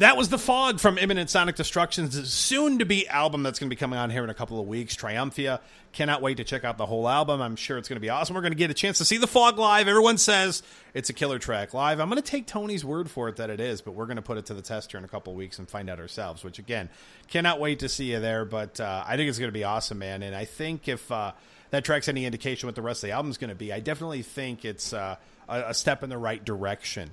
That was The Fog from Imminent Sonic Destruction's soon-to-be album that's going to be coming on here in a couple of weeks, Triumphia. Cannot wait to check out the whole album. I'm sure it's going to be awesome. We're going to get a chance to see The Fog live. Everyone says it's a killer track live. I'm going to take Tony's word for it that it is, but we're going to put it to the test here in a couple of weeks and find out ourselves, which, again, cannot wait to see you there. But I think it's going to be awesome, man. And I think if that track's any indication what the rest of the album's going to be, I definitely think it's a step in the right direction.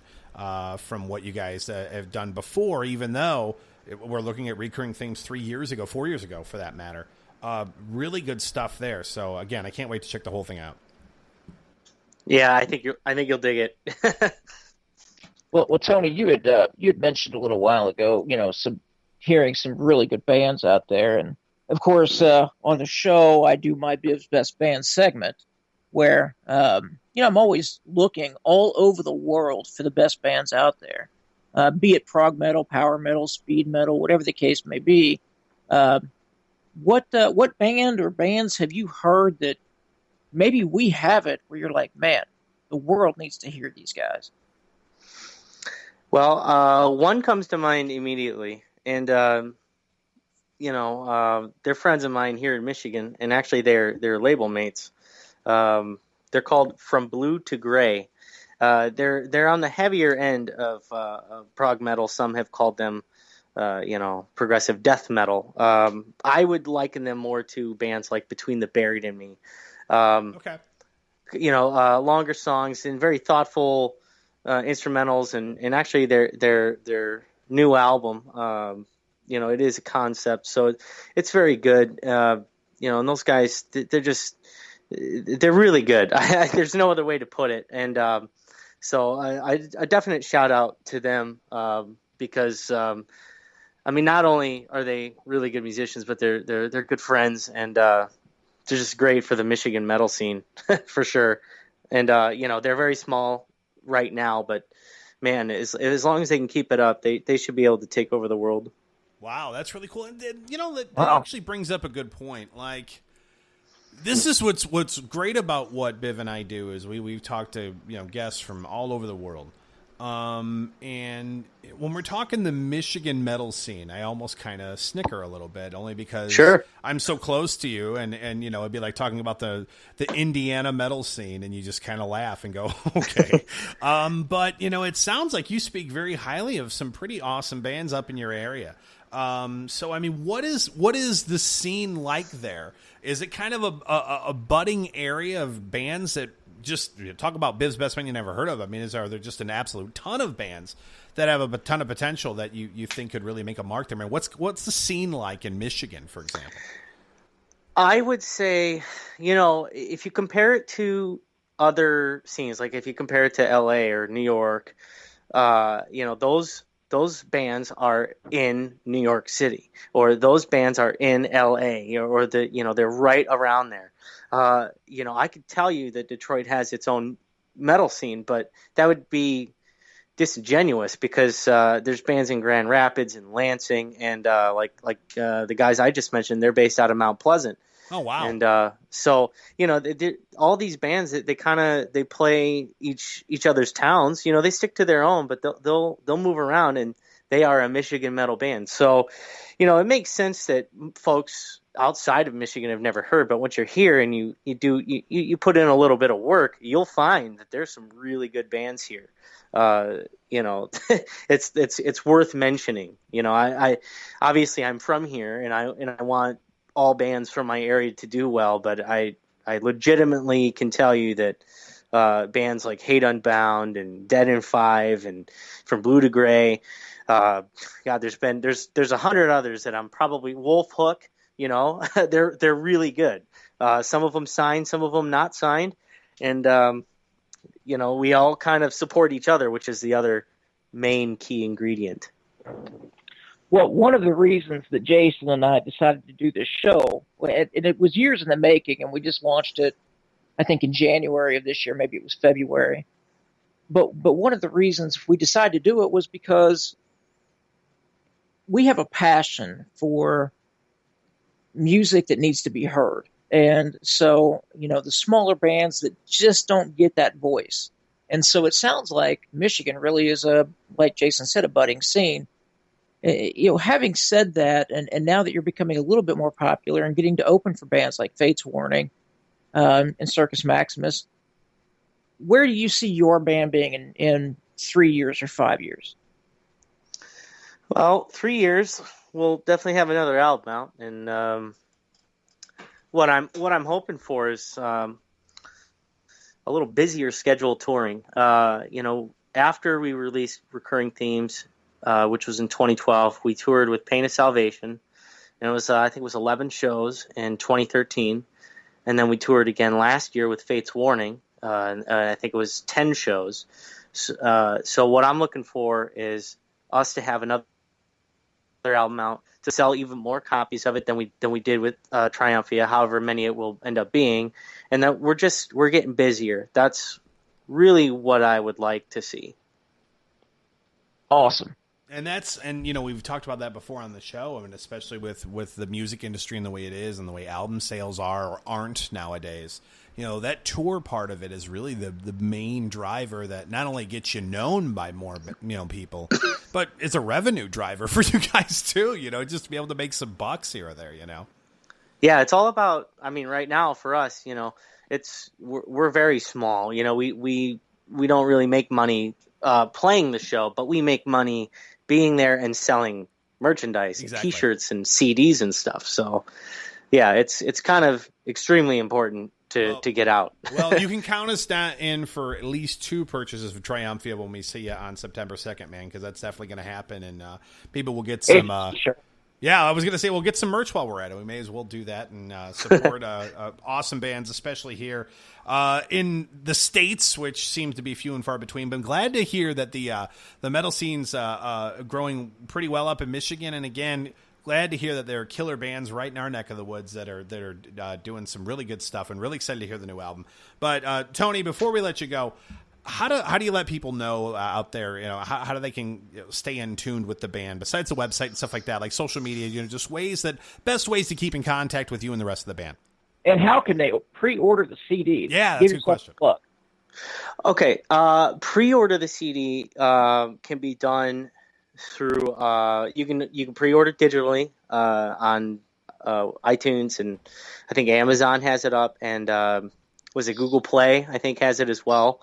From what you guys have done before, even though we're looking at recurring themes 4 years ago, for that matter. Really good stuff there. So again, I can't wait to check the whole thing out. Yeah, I think you'll dig it. well, Tony, you had mentioned a little while ago, hearing some really good bands out there, and of course, on the show, I do my Biv's Best Band segment, where I'm always looking all over the world for the best bands out there, be it prog metal, power metal, speed metal, whatever the case may be. What band or bands have you heard that maybe we have it where you're like, man, the world needs to hear these guys? Well, one comes to mind immediately, and they're friends of mine here in Michigan, and actually they're label mates. They're called From Blue to Gray. They're on the heavier end of prog metal. Some have called them, progressive death metal. I would liken them more to bands like Between the Buried and Me. Okay. Longer songs and very thoughtful instrumentals, and actually their new album, it is a concept, so it's very good. And those guys, they're really good. There's no other way to put it. And so a definite shout out to them because, not only are they really good musicians, but they're good friends, and they're just great for the Michigan metal scene for sure. And, they're very small right now, but man, as long as they can keep it up, they should be able to take over the world. Wow, that's really cool. And that actually brings up a good point. Like, this is what's great about what Biv and I do is we've talked to guests from all over the world, and when we're talking the Michigan metal scene, I almost kind of snicker a little bit, only because I'm so close to you, and it'd be like talking about the Indiana metal scene, and you just kind of laugh and go, okay. But it sounds like you speak very highly of some pretty awesome bands up in your area. So what is the scene like there? Is it kind of a budding area of bands that just talk about Biv's Best Band you never heard of? Are there just an absolute ton of bands that have a ton of potential that you think could really make a mark there? What's the scene like in Michigan, for example? I would say, if you compare it to other scenes, like if you compare it to LA or New York, those bands are in New York City, or those bands are in LA, or they're right around there. I could tell you that Detroit has its own metal scene, but that would be disingenuous because there's bands in Grand Rapids and Lansing, and the guys I just mentioned, they're based out of Mount Pleasant. Oh wow! And so all these bands they play each other's towns. They stick to their own, but they'll move around, and they are a Michigan metal band. So it makes sense that folks outside of Michigan have never heard. But once you're here and you put in a little bit of work, you'll find that there's some really good bands here. It's worth mentioning. I obviously I'm from here, and I want all bands from my area to do well, but I legitimately can tell you that bands like Hate Unbound and Dead in Five and From Blue to Gray, there's 100 others that I'm probably Wolf Hook, they're really good. Some of them signed, some of them not signed, and we all kind of support each other, which is the other main key ingredient. Well, one of the reasons that Jason and I decided to do this show, and it was years in the making, and we just launched it, I think, in January of this year. Maybe it was February. But one of the reasons we decided to do it was because we have a passion for music that needs to be heard. And so, the smaller bands that just don't get that voice. And so it sounds like Michigan really is like Jason said, a budding scene. Having said that, and now that you're becoming a little bit more popular and getting to open for bands like Fates Warning and Circus Maximus, where do you see your band being in 3 years or 5 years? Well, 3 years, we'll definitely have another album out, and what I'm hoping for is a little busier schedule touring. After we released Recurring Themes, which was in 2012, we toured with Pain of Salvation, and it was I think it was 11 shows in 2013, and then we toured again last year with Fates Warning. I think it was 10 shows. So what I'm looking for is us to have another album out, to sell even more copies of it than we did with Triumphia, however many it will end up being, and that we're getting busier. That's really what I would like to see. Awesome. And we've talked about that before on the show. I mean, especially with the music industry and the way it is and the way album sales are or aren't nowadays. That tour part of it is really the main driver that not only gets you known by more, people, but it's a revenue driver for you guys too, just to be able to make some bucks here or there, Yeah, it's all about, right now for us, we're very small. We don't really make money playing the show, but we make money being there and selling merchandise, exactly. And T-shirts and CDs and stuff. So yeah, it's kind of extremely important to get out. Well, you can count us in for at least 2 purchases of Triumphia when we see you on September 2nd, man, because that's definitely going to happen, and people will get some... Sure. Yeah, I was going to say we'll get some merch while we're at it. We may as well do that and support awesome bands, especially here in the States, which seems to be few and far between. But I'm glad to hear that the metal scene's growing pretty well up in Michigan, and again, glad to hear that there are killer bands right in our neck of the woods that are doing some really good stuff, and really excited to hear the new album. But Tony, before we let you go, how do you let people know out there, how do they can stay in tuned with the band besides the website and stuff like that, like social media, just best ways to keep in contact with you and the rest of the band? And how can they pre-order the CD? Yeah, that's a good question. Okay, pre-order the CD can be done through you can pre-order digitally on iTunes, and I think Amazon has it up, and was it Google Play? I think has it as well.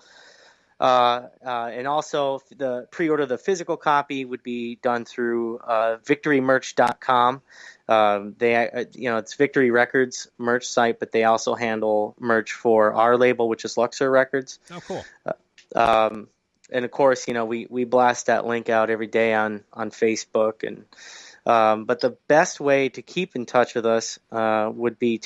And also the pre-order the physical copy would be done through victorymerch.com. It's Victory Records merch site, but they also handle merch for our label, which is Luxor Records. Oh, cool. And of course, we blast that link out every day on Facebook, and but the best way to keep in touch with us would be